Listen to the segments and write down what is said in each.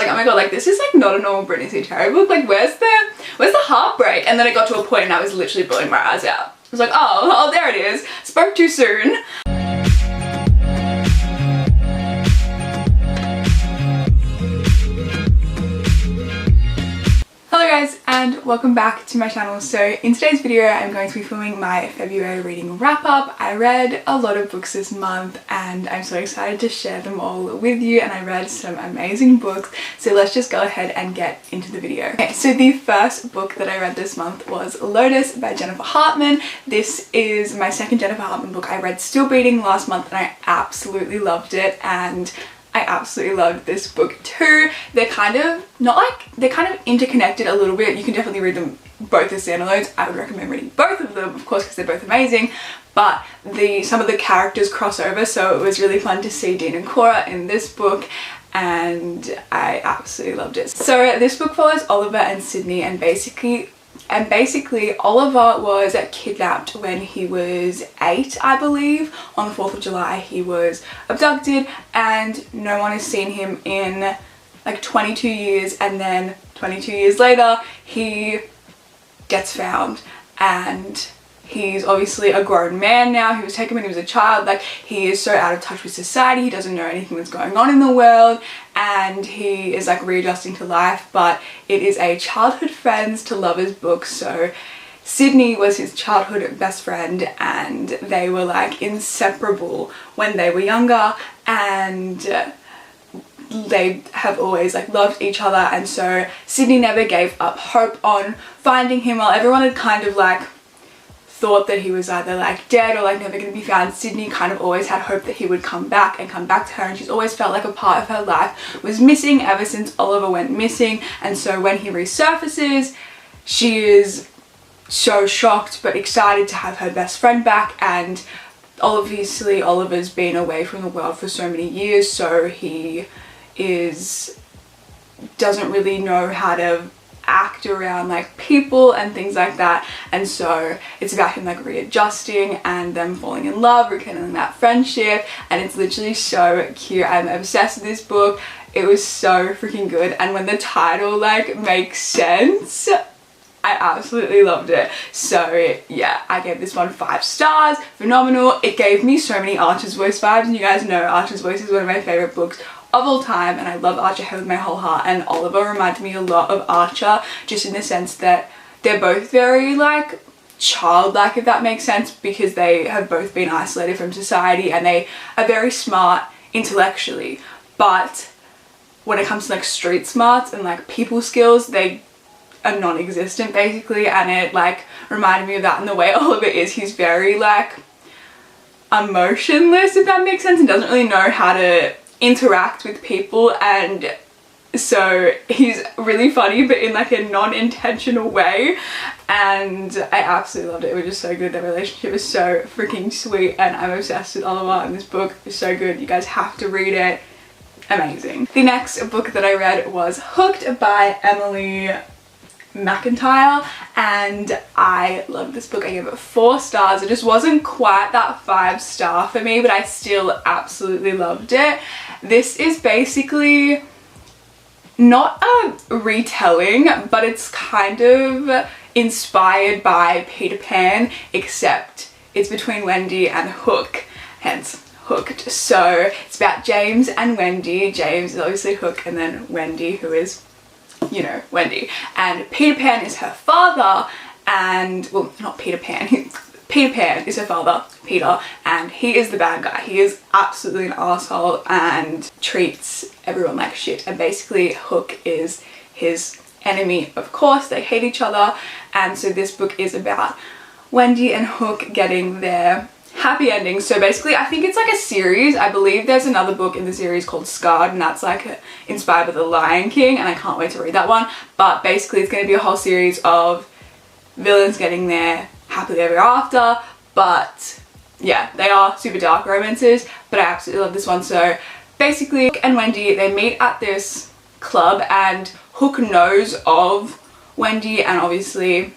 like, oh my god, like this is like not a normal Britney C. Terry book. Like where's the heartbreak? And then it got to a point and I was literally bawling my eyes out. I was like, oh, there it is. Spoke too soon. Hello guys and welcome back to my channel. So in today's video I'm going to be filming my February reading wrap up. I read a lot of books this month and I'm so excited to share them all with you, and I read some amazing books, so let's just go ahead and get into the video. Okay, so the first book that I read this month was Lotus by Jennifer Hartman. This is my second Jennifer Hartman book. I read Still Beating last month and I absolutely loved it, and I absolutely loved this book too. They're kind of, they're kind of interconnected a little bit. You can definitely read them both as standalones. I would recommend reading both of them, of course, because they're both amazing, but some of the characters cross over, so it was really fun to see Dean and Cora in this book, and I absolutely loved it. So this book follows Oliver and Sydney, and basically Oliver was kidnapped when he was 8, I believe. On the 4th of July he was abducted and no one has seen him in like 22 years, and then 22 years later he gets found, and he's obviously a grown man now. He was taken when he was a child. Like, he is so out of touch with society, he doesn't know anything that's going on in the world, and he is like readjusting to life. But it is a childhood friends to lovers book, so Sydney was his childhood best friend and they were like inseparable when they were younger, and they have always like loved each other. And so Sydney never gave up hope on finding him, while everyone had kind of like thought that he was either like dead or like never going to be found. Sydney kind of always had hope that he would come back and come back to her, and she's always felt like a part of her life was missing ever since Oliver went missing. And so when he resurfaces, she is so shocked but excited to have her best friend back. And obviously Oliver's been away from the world for so many years, so he doesn't really know how to act around like people and things like that, and so it's about him like readjusting and them falling in love, rekindling that friendship, and it's literally so cute. I'm obsessed with this book. It was so freaking good, and when the title like makes sense, I absolutely loved it. So yeah, I gave this one 5 stars. Phenomenal. It gave me so many Archer's Voice vibes, and you guys know Archer's Voice is one of my favorite books of all time, and I love Archer with my whole heart, and Oliver reminded me a lot of Archer, just in the sense that they're both very like childlike, if that makes sense, because they have both been isolated from society and they are very smart intellectually, but when it comes to like street smarts and like people skills, they are non-existent basically. And it like reminded me of that in the way Oliver is. He's very like emotionless, if that makes sense, and doesn't really know how to interact with people, and so he's really funny but in like a non-intentional way, and I absolutely loved it. It was just so good. Their relationship is so freaking sweet, and I'm obsessed with Oliver, and this book is so good. You guys have to read it. Amazing. The next book that I read was Hooked by Emily McIntyre, and I love this book. I gave it 4 stars. It just wasn't quite that 5-star for me, but I still absolutely loved it. This is basically not a retelling, but it's kind of inspired by Peter Pan, except it's between Wendy and Hook, hence Hooked. So it's about James and Wendy. James is obviously Hook, and then Wendy, who is, you know, Wendy, and Peter Pan is her father, and well, not Peter Pan, Peter Pan is her father, Peter, and he is the bad guy. He is absolutely an asshole and treats everyone like shit, and basically Hook is his enemy. Of course, they hate each other, and so this book is about Wendy and Hook getting their happy ending. So basically I think it's like a series. I believe there's another book in the series called Scarred, and that's like inspired by The Lion King, and I can't wait to read that one. But basically it's going to be a whole series of villains getting their happily ever after. But yeah, they are super dark romances, but I absolutely love this one. So basically Hook and Wendy, they meet at this club, and Hook knows of Wendy and obviously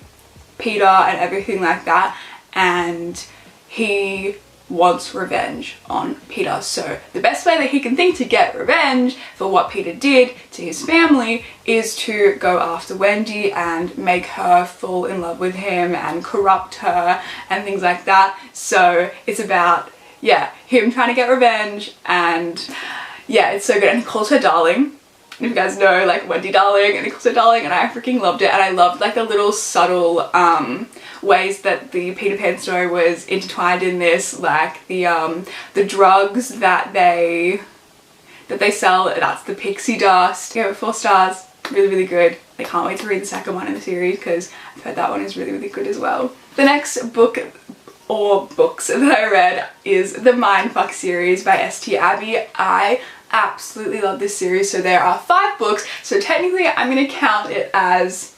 Peter and everything like that, and he wants revenge on Peter. So the best way that he can think to get revenge for what Peter did to his family is to go after Wendy and make her fall in love with him and corrupt her and things like that. So it's about, yeah, him trying to get revenge, and yeah, it's so good. And he calls her darling. If you guys know, like, Wendy darling, and he calls her darling, and I freaking loved it. And I loved like the little subtle ways that the Peter Pan story was intertwined in this, like the drugs that they sell, that's the pixie dust. Gave it 4 stars. Really, really good. I can't wait to read the second one in the series because I've heard that one is really, really good as well. The next book or books that I read is the Mindfuck series by S.T. Abbey. I absolutely love this series. So there are 5 books, so technically I'm going to count it as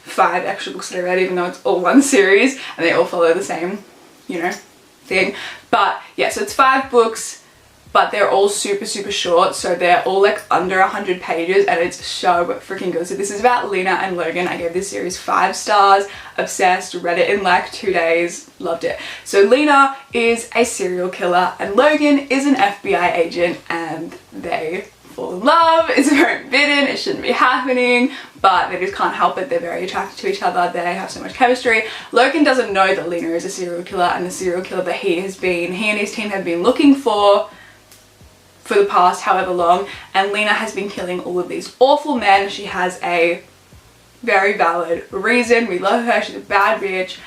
5 extra books that I read, even though it's all one series and they all follow the same, you know, thing. But yeah, so it's 5 books, but they're all super, super short, so they're all like under 100 pages, and it's so freaking good. So this is about Lena and Logan. I gave this series 5 stars, obsessed, read it in like 2 days, loved it. So Lena is a serial killer and Logan is an FBI agent, and they fall in love. It's very forbidden, it shouldn't be happening, but they just can't help it. They're very attracted to each other, they have so much chemistry. Logan doesn't know that Lena is a serial killer, and the serial killer that he and his team have been looking for the past however long, and Lena has been killing all of these awful men. She has a very valid reason. We love her, she's a bad bitch.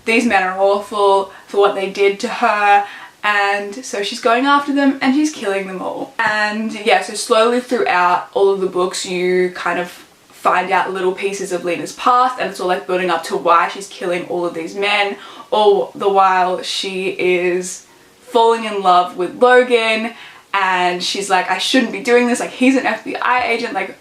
These men are awful for what they did to her, and so she's going after them and she's killing them all. And yeah, so slowly throughout all of the books you kind of find out little pieces of Lena's past, and it's all like building up to why she's killing all of these men, all the while she is falling in love with Logan. And she's like, I shouldn't be doing this, like, he's an FBI agent, like,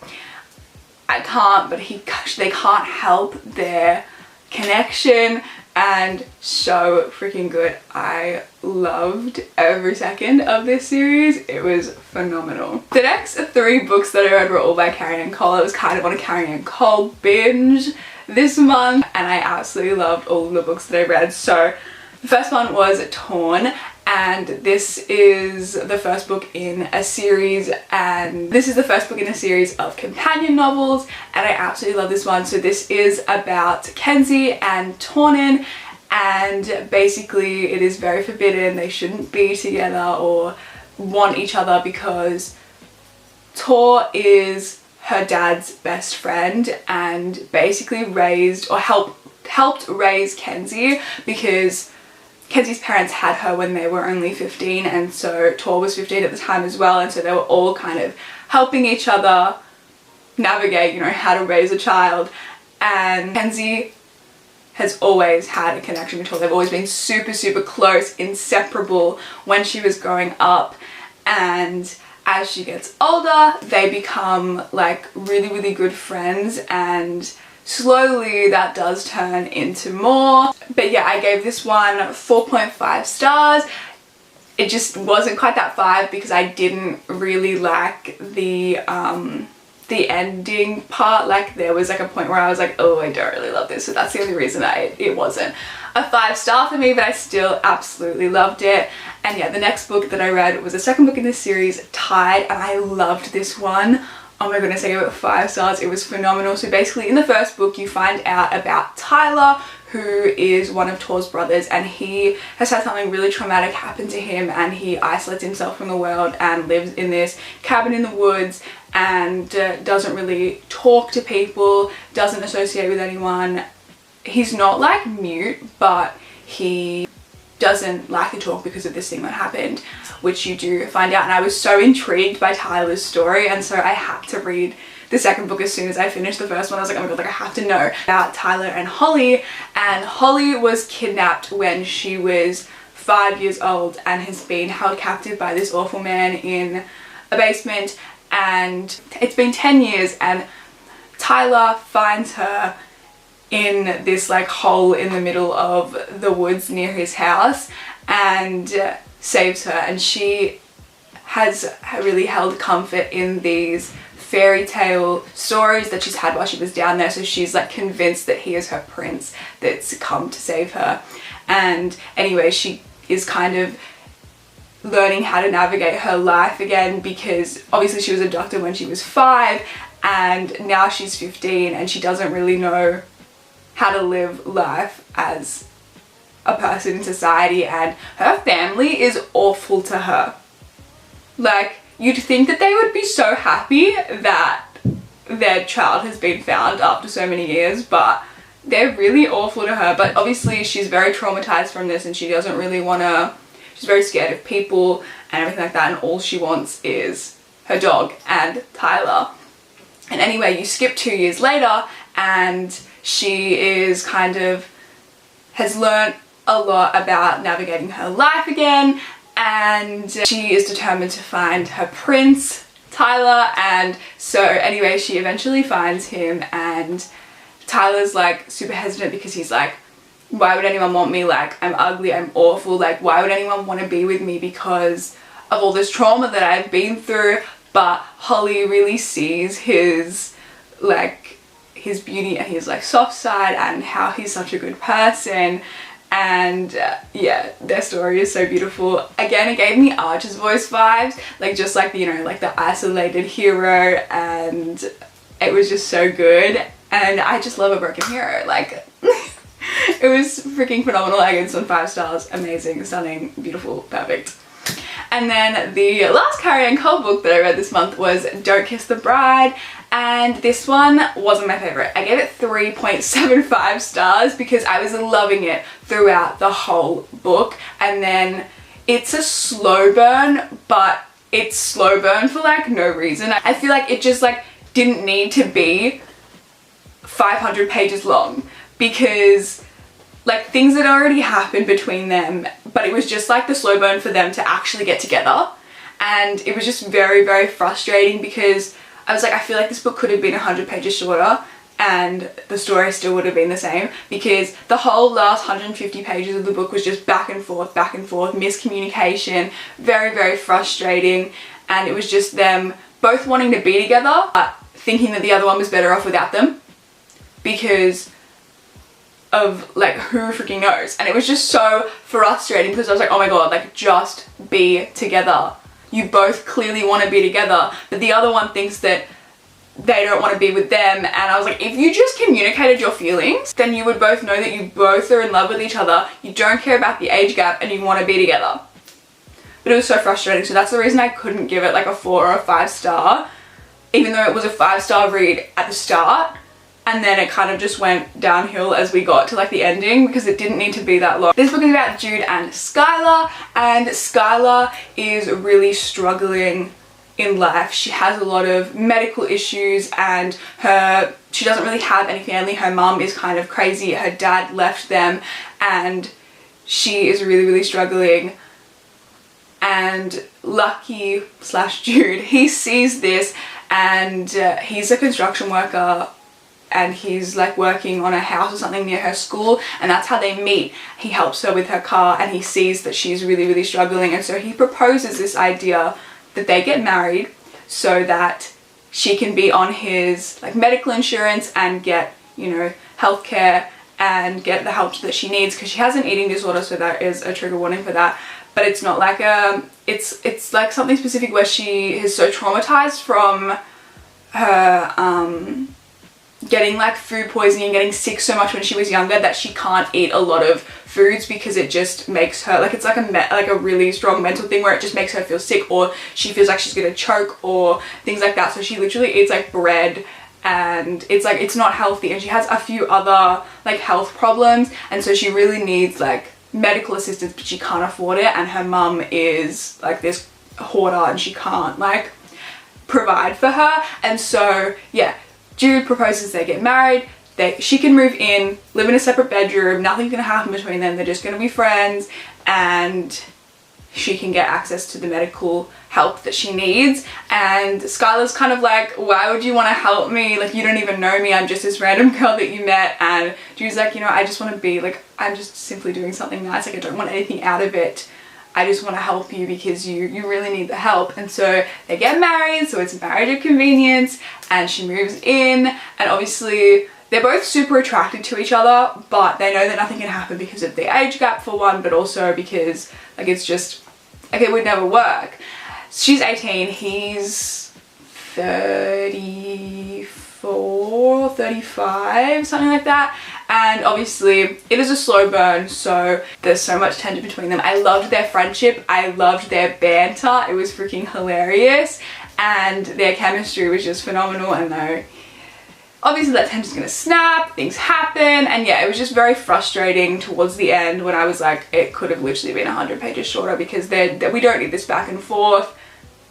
I can't, but they can't help their connection. And so freaking good. I loved every second of this series. It was phenomenal. The next 3 books that I read were all by Carrie Ann Cole. I was kind of on a Carrie Ann Cole binge this month, and I absolutely loved all of the books that I read. So the first one was Torn, and this is the first book in a series, and this is the first book in a series of companion novels, and I absolutely love this one. So this is about Kenzie and Tornin, and basically it is very forbidden. They shouldn't be together or want each other because Tor is her dad's best friend and basically raised or helped raise Kenzie, because Kenzie's parents had her when they were only 15, and so Tor was 15 at the time as well, and so they were all kind of helping each other navigate, you know, how to raise a child. And Kenzie has always had a connection with Tor. They've always been super, super close, inseparable when she was growing up, and as she gets older they become like really, really good friends, and slowly that does turn into more. But yeah, I gave this one 4.5 stars. It just wasn't quite that 5 because I didn't really like the ending part. Like there was like a point where I was like, oh, I don't really love this, so that's the only reason it wasn't a 5-star for me, but I still absolutely loved it. And yeah, the next book that I read was the second book in this series, Tide, and I loved this one. Oh my goodness, I gave it 5 stars. It was phenomenal. So basically in the first book you find out about Tyler, who is one of Tor's brothers, and he has had something really traumatic happen to him, and he isolates himself from the world and lives in this cabin in the woods and doesn't really talk to people, doesn't associate with anyone. He's not like mute, but he doesn't like to talk because of this thing that happened, which you do find out. And I was so intrigued by Tyler's story, and so I had to read the second book as soon as I finished the first one. I was like, oh my god, like I have to know about Tyler and Holly. And Holly was kidnapped when she was 5 years old and has been held captive by this awful man in a basement, and it's been 10 years, and Tyler finds her in this like hole in the middle of the woods near his house and saves her. And she has really held comfort in these fairy tale stories that she's had while she was down there, so she's like convinced that he is her prince that's come to save her. And anyway, she is kind of learning how to navigate her life again, because obviously she was abducted when she was 5 and now she's 15 and she doesn't really know how to live life as a person in society, and her family is awful to her. Like, you'd think that they would be so happy that their child has been found after so many years, but they're really awful to her. But obviously she's very traumatized from this and she doesn't really want to, she's very scared of people and everything like that, and all she wants is her dog and Tyler. And anyway, you skip 2 years later and she is kind of, has learnt a lot about navigating her life again, and she is determined to find her prince, Tyler. And so anyway, she eventually finds him, and Tyler's like super hesitant because he's like, why would anyone want me? Like, I'm ugly, I'm awful, like why would anyone want to be with me because of all this trauma that I've been through? But Holly really sees his like his beauty and his like soft side and how he's such a good person. And yeah, their story is so beautiful. Again, it gave me Archer's voice vibes, like just like, you know, like the isolated hero, and it was just so good. And I just love a broken hero. Like it was freaking phenomenal. I gave this one 5 stars. Amazing, stunning, beautiful, perfect. And then the last Carrie Ann Cole book that I read this month was Don't Kiss the Bride, and this one wasn't my favorite. I gave it 3.75 stars because I was loving it throughout the whole book, and then it's a slow burn, but it's slow burn for like no reason. I feel like it just like didn't need to be 500 pages long, because like things had already happened between them, but it was just like the slow burn for them to actually get together. And it was just very, very frustrating because I was like, I feel like this book could have been 100 pages shorter and the story still would have been the same, because the whole last 150 pages of the book was just back and forth, miscommunication, very, very frustrating. And it was just them both wanting to be together, but thinking that the other one was better off without them because of like who freaking knows. And it was just so frustrating because I was like, oh my god, like just be together. You both clearly want to be together, but the other one thinks that they don't want to be with them. And I was like, if you just communicated your feelings, then you would both know that you both are in love with each other, you don't care about the age gap, and you want to be together. But it was so frustrating, so that's the reason I couldn't give it like a 4 or a 5 star, even though it was a 5-star read at the start. And then it kind of just went downhill as we got to like the ending, because it didn't need to be that long. This book is about Jude and Skylar, and Skylar is really struggling in life. She has a lot of medical issues, and she doesn't really have any family. Her mum is kind of crazy. Her dad left them, and she is really, really struggling. And Lucky / Jude, he sees this, and he's a construction worker, and he's like working on a house or something near her school, and that's how they meet. He helps her with her car, and he sees that she's really, really struggling, and so he proposes this idea that they get married so that she can be on his like medical insurance and get, you know, healthcare and get the help that she needs, because she has an eating disorder, so that is a trigger warning for that. But it's not like it's like something specific where she is so traumatized from her getting like food poisoning and getting sick so much when she was younger that she can't eat a lot of foods, because it just makes her like, it's like a really strong mental thing where it just makes her feel sick, or she feels like she's gonna choke or things like that. So she literally eats like bread, and it's like, it's not healthy, and she has a few other like health problems, and so she really needs like medical assistance, but she can't afford it, and her mum is like this hoarder and she can't like provide for her. And so yeah, Jude proposes, they get married, she can move in, live in a separate bedroom, nothing's gonna happen between them, they're just gonna be friends, and she can get access to the medical help that she needs. And Skylar's kind of like, why would you want to help me? Like, you don't even know me, I'm just this random girl that you met. And Jude's like, you know, I just want to be like, I'm just simply doing something nice, like I don't want anything out of it, I just want to help you because you really need the help. And so they get married, so it's marriage of convenience, and she moves in, and obviously they're both super attracted to each other, but they know that nothing can happen because of the age gap for one, but also because like it's just like it would never work. She's 18, he's 34, 35, something like that. And obviously it is a slow burn, so there's so much tension between them. I loved their friendship, I loved their banter, it was freaking hilarious, and their chemistry was just phenomenal. And though obviously that tension's gonna snap, things happen, and yeah, it was just very frustrating towards the end when I was like, it could have literally been 100 pages shorter, because we don't need this back and forth.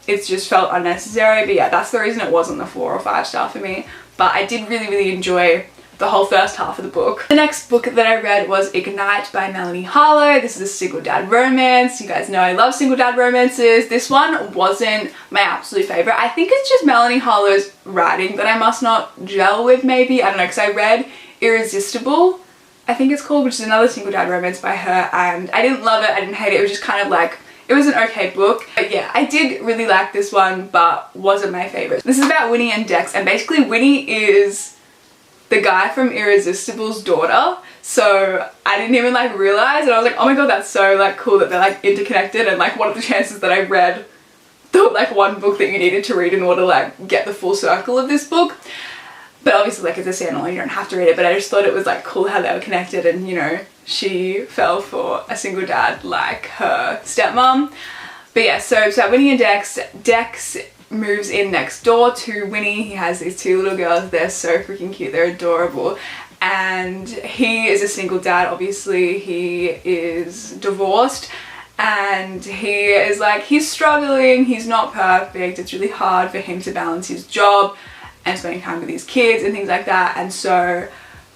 It's just felt unnecessary. But yeah, that's the reason it wasn't the 4 or 5 star for me. But I did really enjoy the whole first half of the book. The next book that I read was Ignite by Melanie Harlow. This is a single dad romance. You guys know I love single dad romances. This one wasn't my absolute favorite. I think it's just Melanie Harlow's writing that I must not gel with, maybe. I don't know, because I read Irresistible, I think it's called, which is another single dad romance by her, and I didn't love it, I didn't hate it. It was just kind of like, it was an okay book. But yeah, I did really like this one, but wasn't my favorite. This is about Winnie and Dex, and basically Winnie is the guy from Irresistible's daughter. So I didn't even like realize, and I was like, oh my god, that's so like cool that they're like interconnected. And like, what are the chances that I read the like one book that you needed to read in order to like get the full circle of this book. But obviously like it's a standalone, you don't have to read it, but I just thought it was like cool how they were connected, and you know, she fell for a single dad like her stepmom. But yeah, so it's about Winnie and Dex. Dex moves in next door to Winnie. He has these 2 little girls. They're so freaking cute, they're adorable. And he is a single dad. Obviously he is divorced, and he is like, he's struggling, he's not perfect, it's really hard for him to balance his job and spending time with his kids and things like that. And so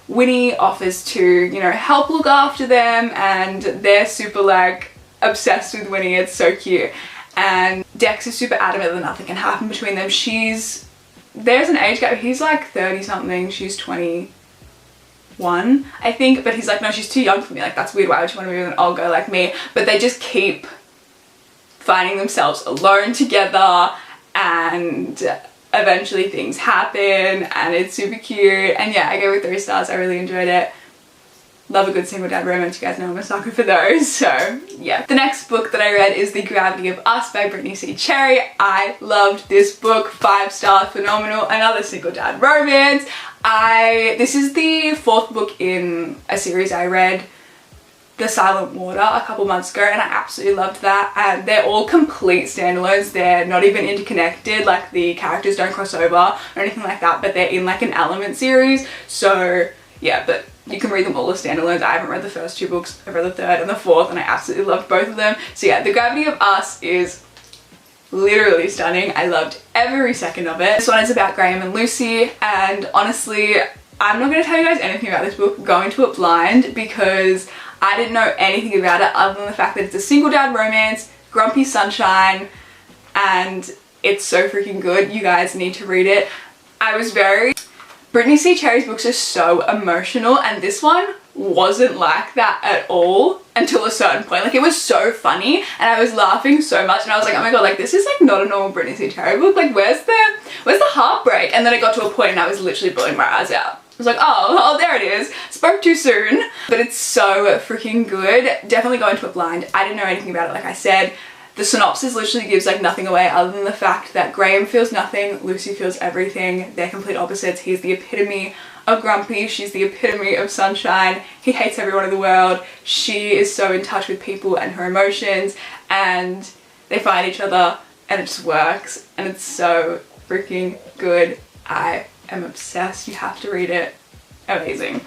Winnie offers to, you know, help look after them, and they're super like obsessed with Winnie. It's so cute. And Dex is super adamant that nothing can happen between them. There's an age gap. He's like 30 something, she's 21 I think, but he's like, no, she's too young for me, like that's weird, why would you want to move with an old girl like me? But they just keep finding themselves alone together, and eventually things happen, and it's super cute. And yeah, I go with 3 stars. I really enjoyed it. Love a good single dad romance, you guys know I'm a sucker for those, so yeah. The next book that I read is The Gravity of Us by Brittany C. Cherry. I loved this book, 5 star, phenomenal, another single dad romance. This is the 4th book in a series I read, The Silent Water, a couple months ago, and I absolutely loved that. And they're all complete standalones. They're not even interconnected, like the characters don't cross over or anything like that, but they're in like an Element series. So yeah, but you can read them all as standalones. I haven't read the first 2 books, I've read the 3rd and the 4th, and I absolutely loved both of them. So yeah, The Gravity of Us is literally stunning. I loved every second of it. This one is about Graham and Lucy, and honestly, I'm not going to tell you guys anything about this book, going to it blind, because I didn't know anything about it other than the fact that it's a single dad romance, grumpy sunshine, and it's so freaking good. You guys need to read it. Brittany C. Cherry's books are so emotional, and this one wasn't like that at all until a certain point. Like, it was so funny, and I was laughing so much, and I was like, oh my god, like this is like not a normal Brittany C. Cherry book. Like, where's the heartbreak? And then it got to a point and I was literally bawling my eyes out. I was like, oh, there it is. Spoke too soon. But it's so freaking good. Definitely go into it blind. I didn't know anything about it, like I said. The synopsis literally gives like nothing away other than the fact that Graham feels nothing, Lucy feels everything. They're complete opposites. He's the epitome of grumpy, she's the epitome of sunshine. He hates everyone in the world. She is so in touch with people and her emotions, and they find each other and it just works, and it's so freaking good. I am obsessed. You have to read it. Amazing.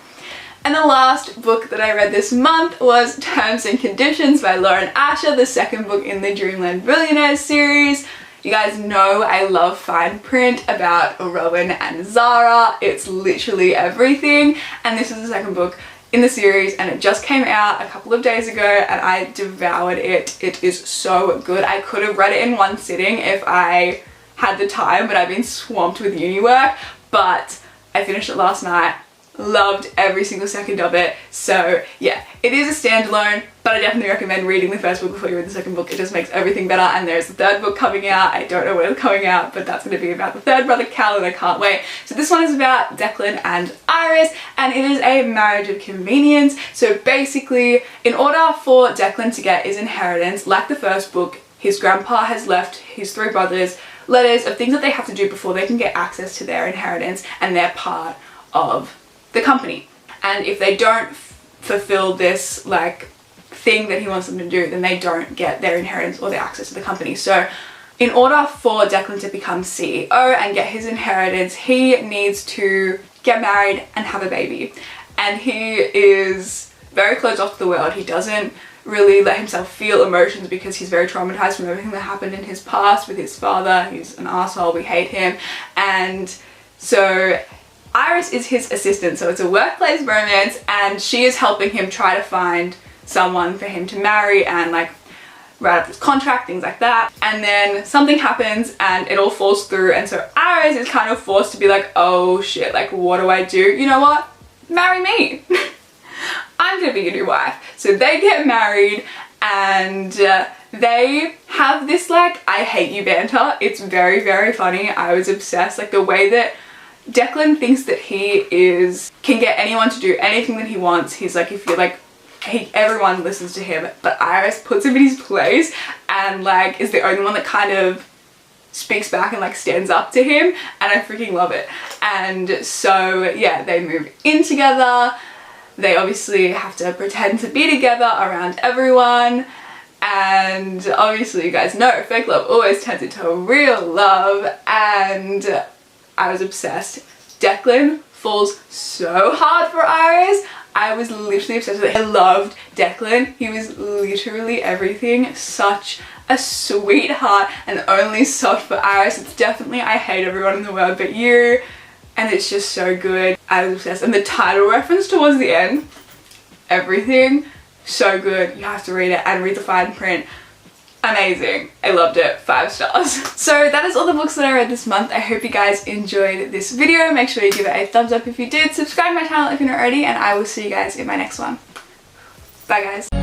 And the last book that I read this month was Terms and Conditions by Lauren Asher, the 2nd book in the Dreamland Billionaires series. You guys know I love fine print about Rowan and Zara. It's literally everything. And this is the 2nd book in the series, and it just came out a couple of days ago, and I devoured it. It is so good. I could have read it in one sitting if I had the time, but I've been swamped with uni work. But I finished it last night, loved every single second of it. So yeah, it is a standalone, but I definitely recommend reading the first book before you read the second book. It just makes everything better. And there's the third book coming out. I don't know when it's coming out, but that's going to be about the third brother Cal, and I can't wait. So this one is about Declan and Iris, and it is a marriage of convenience. So basically, in order for Declan to get his inheritance, like the first book, his grandpa has left his 3 brothers letters of things that they have to do before they can get access to their inheritance, and they're part of the company. And if they don't fulfill this like thing that he wants them to do, then they don't get their inheritance or their access to the company. So in order for Declan to become CEO and get his inheritance, he needs to get married and have a baby. And he is very closed off to the world. He doesn't really let himself feel emotions because he's very traumatized from everything that happened in his past with his father. He's an asshole, we hate him. And so Iris is his assistant, so it's a workplace romance, and she is helping him try to find someone for him to marry and like write up this contract, things like that. And then something happens and it all falls through, and so Iris is kind of forced to be like, oh shit, like what do I do? You know what? Marry me. I'm gonna be your new wife. So they get married, and they have this like I hate you banter. It's very, very funny. I was obsessed, like the way that Declan thinks that can get anyone to do anything that he wants. He's like, if you're like, everyone listens to him, but Iris puts him in his place and like is the only one that kind of speaks back and like stands up to him, and I freaking love it. And so yeah, they move in together. They obviously have to pretend to be together around everyone, and obviously you guys know fake love always turns into real love, and I was obsessed. Declan falls so hard for Iris. I was literally obsessed with it. I loved Declan. He was literally everything. Such a sweetheart, and only soft for Iris. It's definitely I hate everyone in the world but you. And it's just so good. I was obsessed. And the title reference towards the end, everything, so good. You have to read it and read the fine print. Amazing. I loved it. 5 stars. So that is all the books that I read this month. I hope you guys enjoyed this video. Make sure you give it a thumbs up if you did. Subscribe to my channel if you're not already, and I will see you guys in my next one. Bye guys.